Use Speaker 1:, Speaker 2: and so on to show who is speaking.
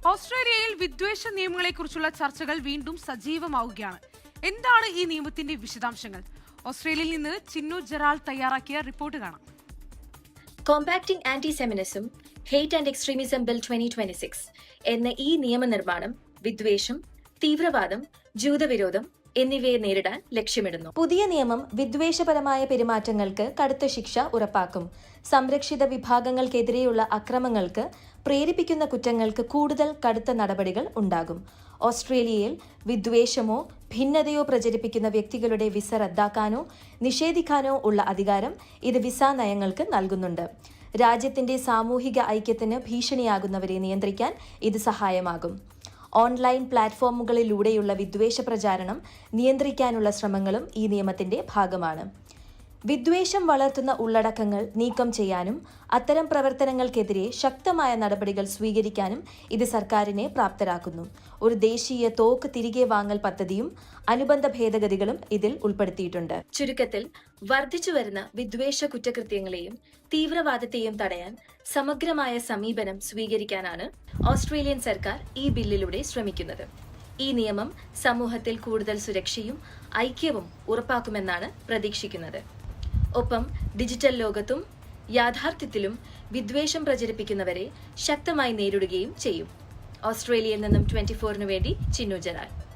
Speaker 1: ഓസ്ട്രേലിയയിൽ വിദ്വേഷ നിയമങ്ങളെക്കുറിച്ചുള്ള ചർച്ചകൾ വീണ്ടും സജീവമാവുകയാണ്. എന്താണ് ഈ നിയമത്തിന്റെ വിശദാംശങ്ങൾ? ഓസ്ട്രേലിയയിൽ നിന്ന് ചിന്നു ജെറാൾ തയ്യാറാക്കിയ റിപ്പോർട്ട് കാണാം.
Speaker 2: Combating antisemitism, hate and extremism bill 2026 എന്ന ഈ നിയമനിർമ്മാണം വിദ്വേഷം, തീവ്രവാദം, ജൂതവിരോധം എന്നിവയെ നേരിടാൻ ലക്ഷ്യമിടുന്നു. പുതിയ നിയമം വിദ്വേഷപരമായ പെരുമാറ്റങ്ങൾക്ക് കടുത്ത ശിക്ഷ ഉറപ്പാക്കും. സംരക്ഷിത വിഭാഗങ്ങൾക്കെതിരെയുള്ള അക്രമങ്ങൾക്ക് പ്രേരിപ്പിക്കുന്ന കുറ്റങ്ങൾക്ക് കൂടുതൽ കടുത്ത നടപടികൾ ഉണ്ടാകും. ഓസ്ട്രേലിയയിൽ വിദ്വേഷമോ ഭിന്നതയോ പ്രചരിപ്പിക്കുന്ന വ്യക്തികളുടെ വിസ റദ്ദാക്കാനോ നിഷേധിക്കാനോ ഉള്ള അധികാരം ഇത് വിസ നയങ്ങൾക്ക് നൽകുന്നുണ്ട്. രാജ്യത്തിന്റെ സാമൂഹിക ഐക്യത്തിന് ഭീഷണിയാകുന്നവരെ നിയന്ത്രിക്കാൻ ഇത് സഹായമാകും. ഓൺലൈൻ പ്ലാറ്റ്ഫോമുകളിലൂടെയുള്ള വിദ്വേഷ പ്രചാരണം നിയന്ത്രിക്കാനുള്ള ശ്രമങ്ങളും ഈ നിയമത്തിന്റെ ഭാഗമാണ്. വിദ്വേഷം വളർത്തുന്ന ഉള്ളടക്കങ്ങൾ നീക്കം ചെയ്യാനും അത്തരം പ്രവർത്തനങ്ങൾക്കെതിരെ ശക്തമായ നടപടികൾ സ്വീകരിക്കാനും ഇത് സർക്കാരിനെ പ്രാപ്തരാക്കുന്നു. ഒരു ദേശീയ തോക്ക് തിരികെ വാങ്ങൽ പദ്ധതിയും അനുബന്ധ ഭേദഗതികളും ഇതിൽ ഉൾപ്പെടുത്തിയിട്ടുണ്ട്. ചുരുക്കത്തിൽ, വർദ്ധിച്ചുവരുന്ന വിദ്വേഷ കുറ്റകൃത്യങ്ങളെയും തീവ്രവാദത്തെയും തടയാൻ സമഗ്രമായ സമീപനം സ്വീകരിക്കാനാണ് ഓസ്ട്രേലിയൻ സർക്കാർ ഈ ബില്ലിലൂടെ ശ്രമിക്കുന്നത്. ഈ നിയമം സമൂഹത്തിൽ കൂടുതൽ സുരക്ഷയും ഐക്യവും ഉറപ്പാക്കുമെന്നാണ് പ്രതീക്ഷിക്കുന്നത്. ഒപ്പം ഡിജിറ്റൽ ലോകത്തും യാഥാർത്ഥ്യത്തിലും വിദ്വേഷം പ്രചരിപ്പിക്കുന്നവരെ ശക്തമായി നേരിടുകയും ചെയ്യും. ഓസ്ട്രേലിയയിൽ നിന്നും 24 വേണ്ടി ചിന്നു ജെറാൾ.